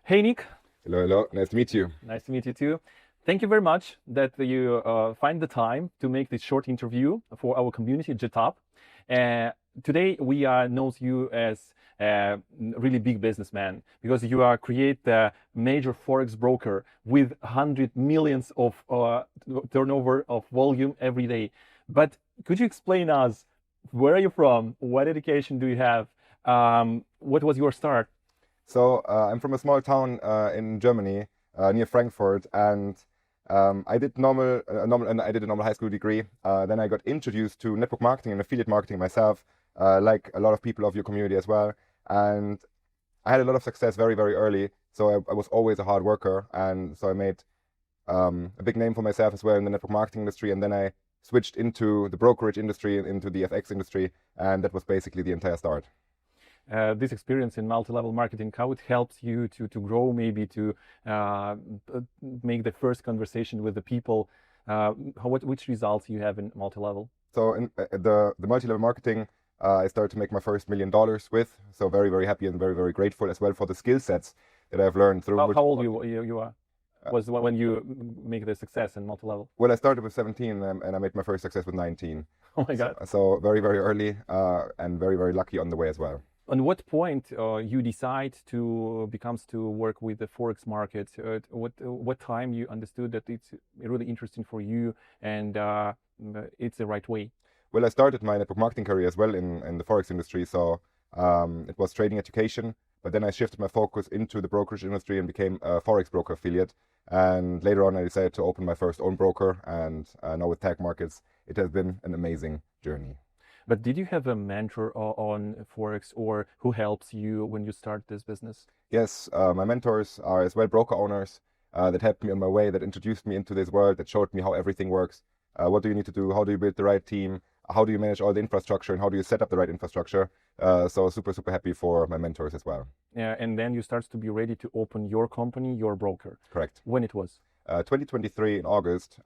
Hey, Nick. Hello, hello. Nice to meet you. Nice to meet you too. Thank you very much that you find the time to make this short interview for our community, JetUP. Today we know you as a really big businessman because you are create a major forex broker with 100 millions of turnover of volume every day. But could you explain us where are you from? What education do you have? What was your start? So I'm from a small town in Germany near Frankfurt, and I did a normal high school degree. Then I got introduced to network marketing and affiliate marketing myself, like a lot of people of your community as well. And I had a lot of success very, very early. So I was always a hard worker, and so I made a big name for myself as well in the network marketing industry. And then I switched into the brokerage industry, into the FX industry, and that was basically the entire start. This experience in multi-level marketing, how it helps you to grow, maybe to make the first conversation with the people, which results you have in multi-level? So in the multi-level marketing, I started to make my first $1 million with, so very, very happy and very, very grateful as well for the skill sets that I've learned through. How old you are? Was when you make the success in multi-level? Well, I started with 17 and I made my first success with 19. Oh my God. So very, very early and very, very lucky on the way as well. On what point you decide to work with the forex market? What time you understood that it's really interesting for you and it's the right way? Well, I started my network marketing career as well in the forex industry, so it was trading education. But then I shifted my focus into the brokerage industry and became a forex broker affiliate. And later on, I decided to open my first own broker. And now with TagMarkets, it has been an amazing journey. But did you have a mentor on Forex or who helps you when you start this business? Yes, my mentors are as well broker owners that helped me on my way, that introduced me into this world, that showed me how everything works. What do you need to do? How do you build the right team? How do you manage all the infrastructure? And how do you set up the right infrastructure? So super, super happy for my mentors as well. Yeah, and then you start to be ready to open your company, your broker. Correct. When it was? 2023 in August,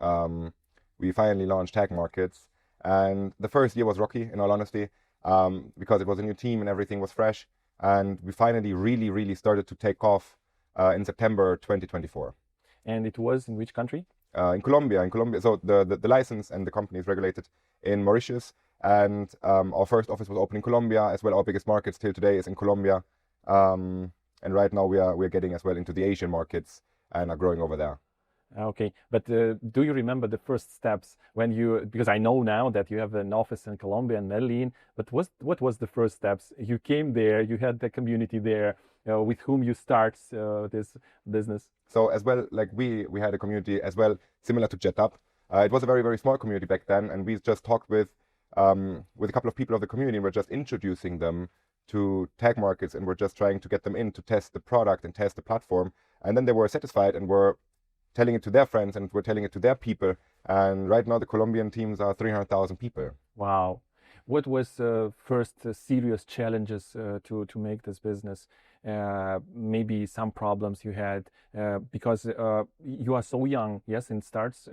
we finally launched TagMarkets. And the first year was rocky, in all honesty, because it was a new team and everything was fresh. And we finally really started to take off in September 2024. And it was in which country? In Colombia. So the license and the company is regulated in Mauritius. And our first office was open in Colombia as well. Our biggest market till today is in Colombia. And right now we are getting as well into the Asian markets and are growing over there. Okay, but do you remember the first steps when because I know now that you have an office in Colombia and Medellin, but what was the first steps? You came there, you had the community there, with whom you start this business. So as well, like we had a community as well, similar to JetUP. It was a very, very small community back then, and we just talked with a couple of people of the community. We're just introducing them to TagMarkets, and we're just trying to get them in to test the product and test the platform. And then they were satisfied and were telling it to their friends, and we're telling it to their people. And right now the Colombian teams are 300,000 people. Wow. What was the first serious challenges to make this business? Maybe some problems you had because you are so young, yes, in starts.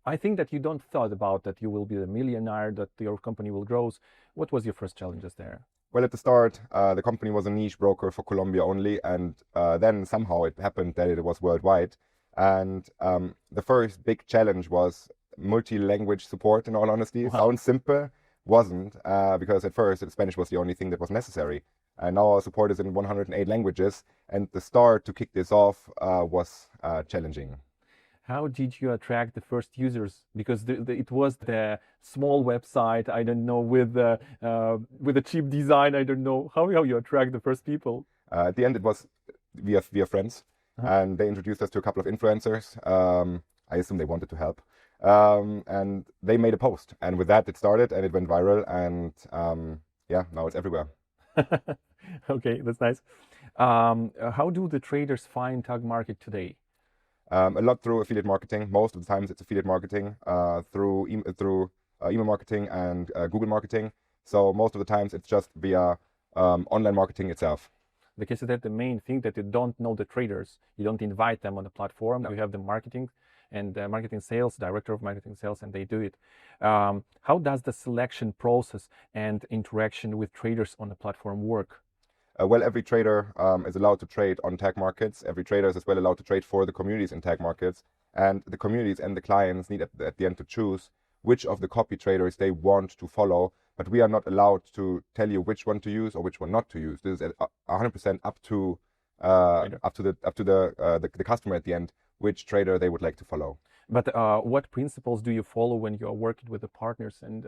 I think that you don't thought about that you will be a millionaire, that your company will grow. What was your first challenges there? Well, at the start, the company was a niche broker for Colombia only, and then somehow it happened that it was worldwide. And the first big challenge was multi-language support, in all honesty. Wow. Sounds simple, wasn't, because at first Spanish was the only thing that was necessary. And now our support is in 108 languages, and the start to kick this off was challenging. How did you attract the first users? Because it was the small website, I don't know, with a cheap design, I don't know. How you attract the first people? At the end, it was via friends. And they introduced us to a couple of influencers. I assume they wanted to help. And they made a post. And with that, it started and it went viral. And yeah, now it's everywhere. Okay, that's nice. How do the traders find TagMarket today? A lot through affiliate marketing. Most of the times it's affiliate marketing, through email marketing and Google marketing. So most of the times it's just via online marketing itself. Because that's the main thing, that you don't know the traders. You don't invite them on the platform. No. You have the marketing and marketing sales, director of marketing sales, and they do it. How does the selection process and interaction with traders on the platform work? Well, every trader is allowed to trade on TagMarkets. Every trader is as well allowed to trade for the communities in TagMarkets. And the communities and the clients need at the end to choose which of the copy traders they want to follow. But we are not allowed to tell you which one to use or which one not to use. This is 100% up to the customer at the end, which trader they would like to follow. But what principles do you follow when you are working with the partners and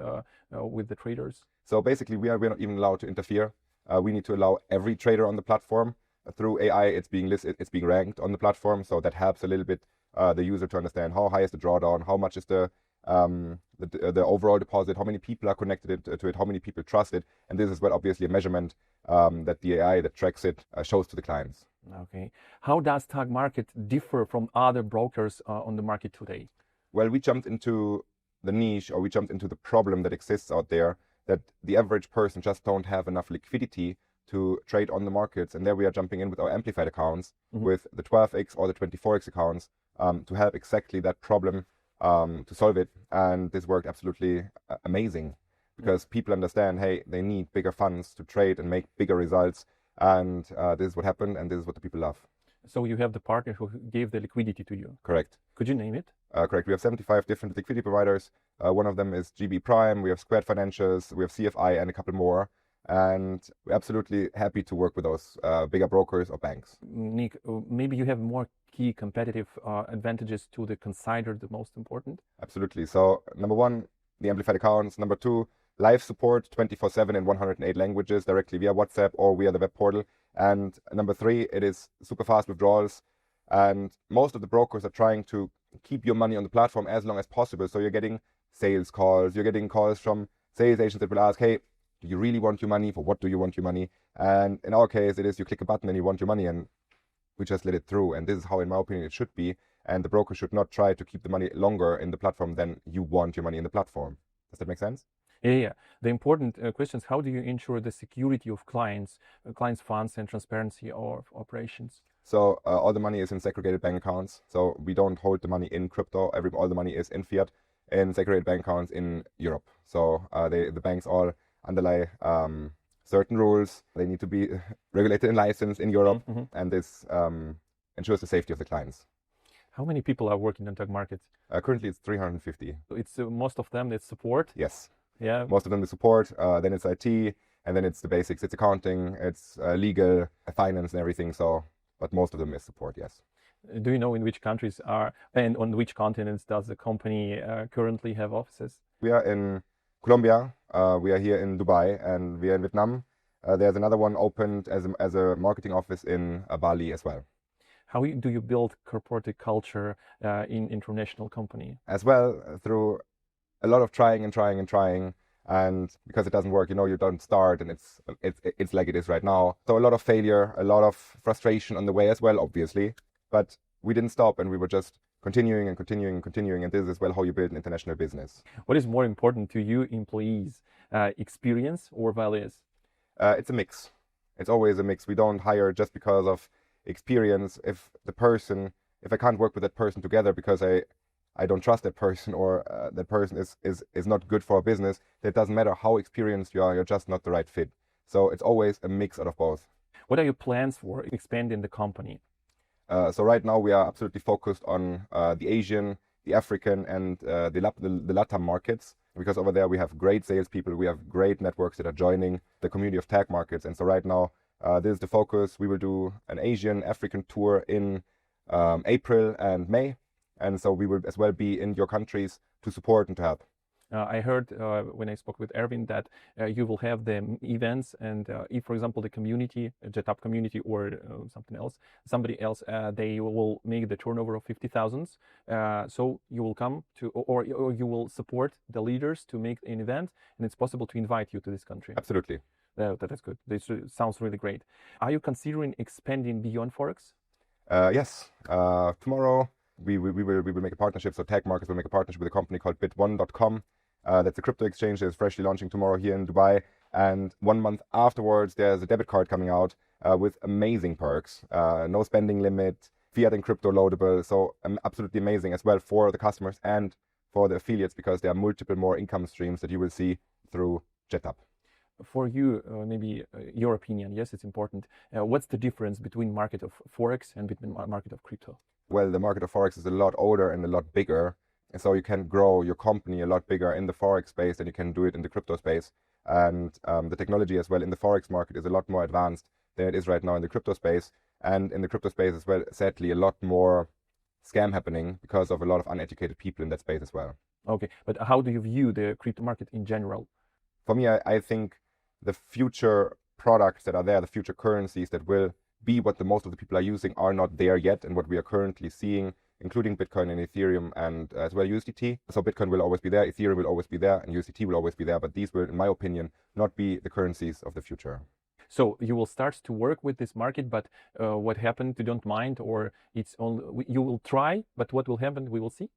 with the traders? So basically, we are not even allowed to interfere. We need to allow every trader on the platform. Through AI, it's being listed, it's being ranked on the platform, so that helps a little bit the user to understand how high is the drawdown, how much is the overall deposit, how many people are connected to it, how many people trust it, and this is well obviously a measurement that the AI that tracks it shows to the clients. Okay. How does TagMarket differ from other brokers on the market today? Well, we jumped into the niche, or we jumped into the problem that exists out there, that the average person just don't have enough liquidity to trade on the markets. And there we are jumping in with our amplified accounts, with the 12x or the 24x accounts, to help exactly that problem, to solve it. And this worked absolutely amazing, because people understand, hey, they need bigger funds to trade and make bigger results. And this is what happened, and this is what the people love. So you have the partner who gave the liquidity to you. Correct. Could you name it? Correct. We have 75 different liquidity providers. One of them is GB Prime. We have Squared Financials. We have CFI and a couple more. And we're absolutely happy to work with those bigger brokers or banks. Nick, maybe you have more key competitive advantages to the considered the most important? Absolutely. So number one, the amplified accounts. Number two, live support 24/7 in 108 languages directly via WhatsApp or via the web portal. And number three, it is super fast withdrawals. And most of the brokers are trying to keep your money on the platform as long as possible. So you're getting sales calls, you're getting calls from sales agents that will ask, hey, do you really want your money? For what do you want your money? And in our case, it is you click a button and you want your money, and we just let it through. And this is how, in my opinion, it should be. And the broker should not try to keep the money longer in the platform than you want your money in the platform. Does that make sense? Yeah. The important question is, how do you ensure the security of clients' funds and transparency of operations? So all the money is in segregated bank accounts. So we don't hold the money in crypto. All the money is in fiat in segregated bank accounts in Europe. So the banks all underlie certain rules. They need to be regulated and licensed in Europe. And this ensures the safety of the clients. How many people are working on TagMarkets? Currently, it's 350. It's most of them, it's support? Yes. Yeah. Most of them is support, then it's IT, and then it's the basics. It's accounting, it's legal, finance and everything. So, but most of them is support, yes. Do you know in which countries and on which continents does the company currently have offices? We are in Colombia, we are here in Dubai, and we are in Vietnam. There's another one opened as a marketing office in Bali as well. How do you build corporate culture in international company? As well, through a lot of trying, and because it doesn't work, you don't start, and it's like it is right now. So a lot of failure, a lot of frustration on the way as well, obviously. But we didn't stop, and we were just continuing, and this is as well how you build an international business. What is more important to you employees, experience or values? It's a mix. It's always a mix. We don't hire just because of experience. If I can't work with that person together because I don't trust that person, or that person is not good for our business, it doesn't matter how experienced you are, you're just not the right fit. So it's always a mix out of both. What are your plans for expanding the company? So right now we are absolutely focused on the Asian, the African, and the LATAM markets, because over there we have great salespeople, we have great networks that are joining the community of TagMarkets. And so right now this is the focus. We will do an Asian, African tour in April and May. And so we will as well be in your countries to support and to help. I heard when I spoke with Erwin that you will have the events, and if, for example, the community, JetUP community or somebody else, they will make the turnover of 50,000. So you will come to, or you will support the leaders to make an event, and it's possible to invite you to this country. Absolutely. That is good. This sounds really great. Are you considering expanding beyond Forex? Yes. Tomorrow we will make a partnership. So TagMarkets will make a partnership with a company called bit1.com. That's a crypto exchange that is freshly launching tomorrow here in Dubai. And 1 month afterwards, there's a debit card coming out with amazing perks. No spending limit, fiat and crypto loadable. So absolutely amazing as well for the customers and for the affiliates, because there are multiple more income streams that you will see through JetUP. For you, maybe your opinion, yes, it's important. What's the difference between market of Forex and between market of crypto? Well, the market of Forex is a lot older and a lot bigger. And so you can grow your company a lot bigger in the Forex space than you can do it in the crypto space. And the technology as well in the Forex market is a lot more advanced than it is right now in the crypto space. And in the crypto space as well, sadly, a lot more scam happening because of a lot of uneducated people in that space as well. Okay, but how do you view the crypto market in general? For me, I think the future products that are there, the future currencies that will be what the most of the people are using are not there yet, and what we are currently seeing, including Bitcoin and Ethereum and as well USDT. So Bitcoin will always be there, Ethereum will always be there, and USDT will always be there, but these will, in my opinion, not be the currencies of the future. So you will start to work with this market, but what happened, you don't mind, or it's only, you will try, but what will happen, we will see?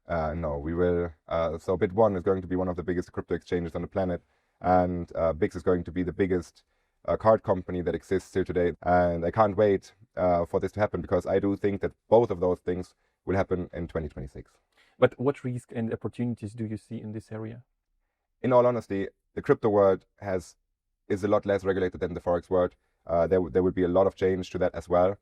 No, we will. So Bit1 is going to be one of the biggest crypto exchanges on the planet, and Bix is going to be the biggest card company that exists here today. And I can't wait for this to happen, because I do think that both of those things will happen in 2026. But what risk and opportunities do you see in this area? In all honesty, the crypto world is a lot less regulated than the Forex world. There will be a lot of change to that as well.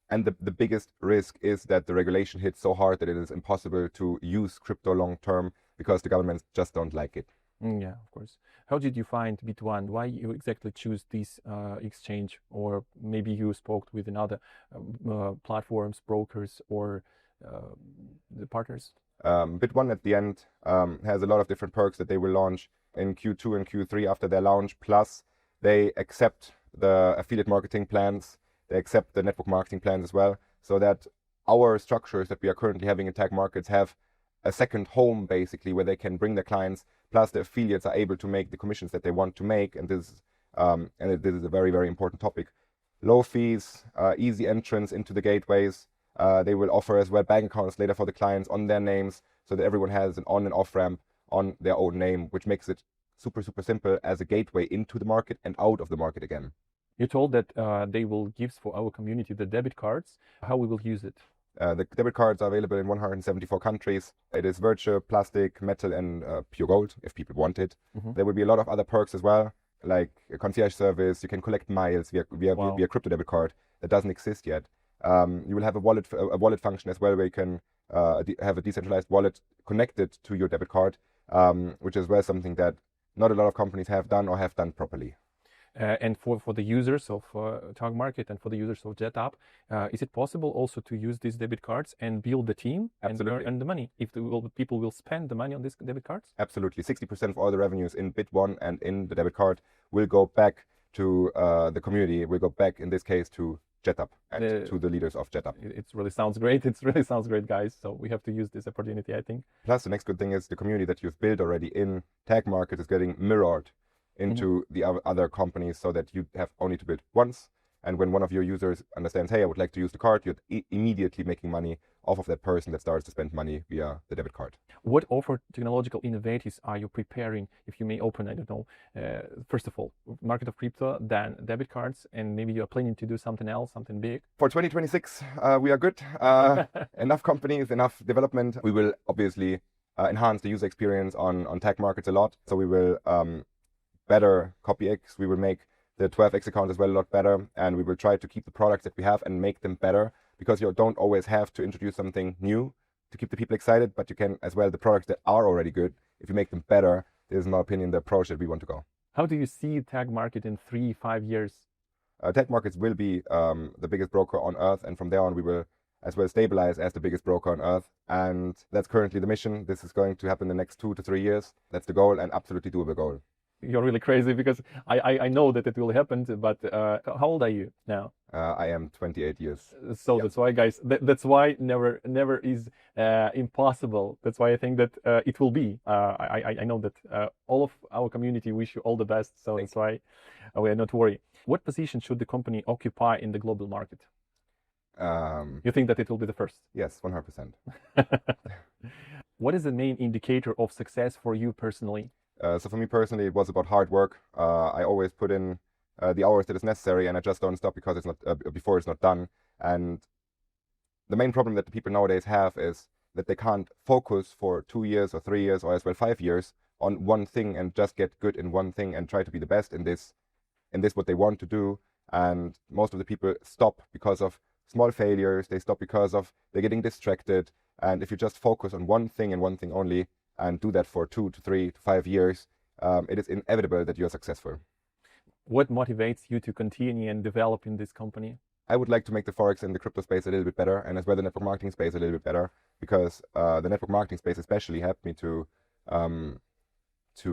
And the biggest risk is that the regulation hits so hard that it is impossible to use crypto long term, because the governments just don't like it. Yeah, of course. How did you find Bit1? Why you exactly choose this exchange? Or maybe you spoke with another platforms, brokers, or the partners? Bit1 at the end has a lot of different perks that they will launch in Q2 and Q3 after their launch. Plus, they accept the affiliate marketing plans. They accept the network marketing plans as well, so that our structures that we are currently having in TagMarkets have a second home, basically, where they can bring their clients, plus the affiliates are able to make the commissions that they want to make. And this is a very, very important topic. Low fees, easy entrance into the gateways. They will offer as well bank accounts later for the clients on their names, so that everyone has an on and off ramp on their own name, which makes it super, super simple as a gateway into the market and out of the market again. You told that they will give for our community the debit cards. How we will use it? The debit cards are available in 174 countries. It is virtual, plastic, metal, and pure gold, if people want it. Mm-hmm. There will be a lot of other perks as well, like a concierge service. You can collect miles via crypto debit card that doesn't exist yet. You will have a wallet function as well, where you can have a decentralized wallet connected to your debit card, which is well something that not a lot of companies have done or have done properly. And for the users of TagMarket and for the users of JetUP, is it possible also to use these debit cards and build the team and earn the money if people will spend the money on these debit cards? Absolutely. 60% of all the revenues in Bit1 and in the debit card will go back to the community, will go back, in this case, to JetUP and to the leaders of JetUP. It really sounds great. It really sounds great, guys. So we have to use this opportunity, I think. Plus, the next good thing is the community that you've built already in TagMarket is getting mirrored into the other companies, so that you have only to bid once. And when one of your users understands, hey, I would like to use the card, you're immediately making money off of that person that starts to spend money via the debit card. What offer technological innovatives are you preparing, if you may open, I don't know, first of all, market of crypto, then debit cards, and maybe you're planning to do something else, something big? For 2026, we are good. Enough companies, enough development. We will obviously enhance the user experience on TagMarkets a lot. So we will better copy X. We will make the 12X account as well a lot better, and we will try to keep the products that we have and make them better, because you don't always have to introduce something new to keep the people excited, but you can as well, the products that are already good, if you make them better, this is, in my opinion, the approach that we want to go. How do you see TagMarket in 3-5 years? TagMarkets will be the biggest broker on earth, and from there on we will as well stabilize as the biggest broker on earth, and that's currently the mission. This is going to happen in the next 2 to 3 years. That's the goal, and absolutely doable goal. You're really crazy, because I know that it will happen, but how old are you now? I am 28 years. So that's why, guys, that's why never is impossible. That's why I think that it will be. I know that all of our community wish you all the best, so that's why we are not worried. What position should the company occupy in the global market? You think that it will be the first? Yes, 100%. What is the main indicator of success for you personally? So for me personally, it was about hard work. I always put in the hours that is necessary, and I just don't stop because it's not before it's not done. And the main problem that the people nowadays have is that they can't focus for 2 years or 3 years or as well 5 years on one thing and just get good in one thing and try to be the best in this what they want to do. And most of the people stop because of small failures. They stop because of they're getting distracted. And if you just focus on one thing and one thing only and do that for 2 to 3 to 5 years, it is inevitable that you're successful. What motivates you to continue and develop in this company? I would like to make the Forex and the crypto space a little bit better, and as well the network marketing space a little bit better, because the network marketing space especially helped me to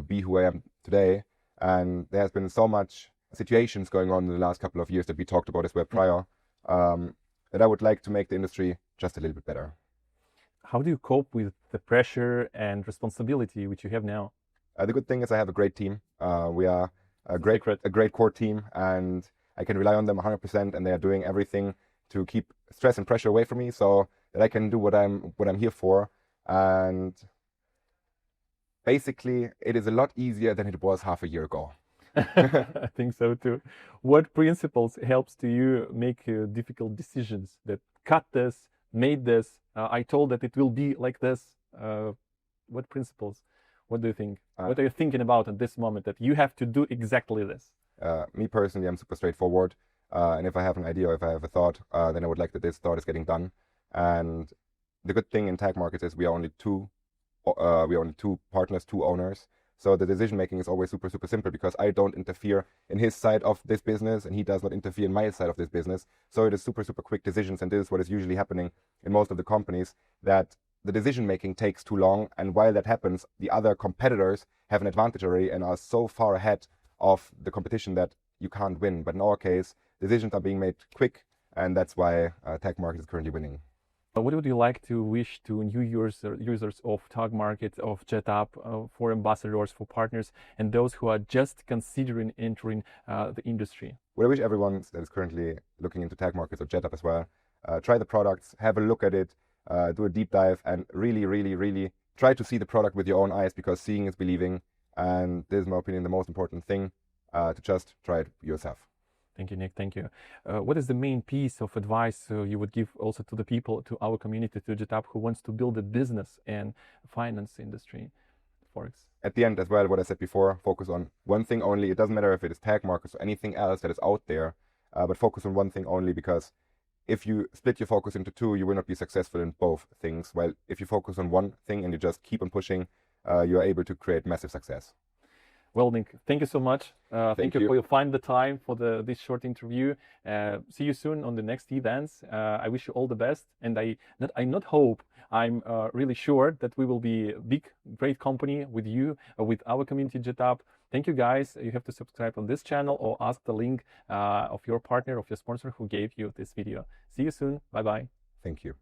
be who I am today. And there has been so much situations going on in the last couple of years that we talked about as well prior, that I would like to make the industry just a little bit better. How do you cope with the pressure and responsibility which you have now? The good thing is I have a great team. We are a great core team, and I can rely on them 100%, and they are doing everything to keep stress and pressure away from me so that I can do what I'm here for. And basically, it is a lot easier than it was half a year ago. I think so too. What principles helps to you make difficult decisions that cut this, made this, I told that it will be like this? What principles? What do you think? What are you thinking about at this moment that you have to do exactly this? Me personally, I'm super straightforward. And if I have an idea or if I have a thought, then I would like that this thought is getting done. And the good thing in TagMarkets is we are only two partners, two owners. So the decision making is always super, super simple, because I don't interfere in his side of this business and he does not interfere in my side of this business. So it is super, super quick decisions. And this is what is usually happening in most of the companies, that the decision making takes too long. And while that happens, the other competitors have an advantage already and are so far ahead of the competition that you can't win. But in our case, decisions are being made quick, and that's why TagMarkets is currently winning. What would you like to wish to new users of TagMarkets, of JetUP, for ambassadors, for partners, and those who are just considering entering the industry? What I wish everyone that is currently looking into TagMarkets or JetUP as well, try the products, have a look at it, do a deep dive, and really, really, really try to see the product with your own eyes, because seeing is believing. And this is, in my opinion, the most important thing, to just try it yourself. Thank you, Nick. Thank you. What is the main piece of advice you would give also to the people, to our community, to JetUP, who wants to build a business and finance industry, Forex? At the end as well, what I said before, focus on one thing only. It doesn't matter if it is TagMarkets or anything else that is out there, but focus on one thing only, because if you split your focus into two, you will not be successful in both things. While if you focus on one thing and you just keep on pushing, you are able to create massive success. Well, Nick, thank you so much. Thank you for finding the time for this short interview. See you soon on the next events. I wish you all the best, and I'm really sure that we will be a big, great company with you, with our community JetUP. Thank you, guys. You have to subscribe on this channel or ask the link of your partner, of your sponsor who gave you this video. See you soon. Bye-bye. Thank you.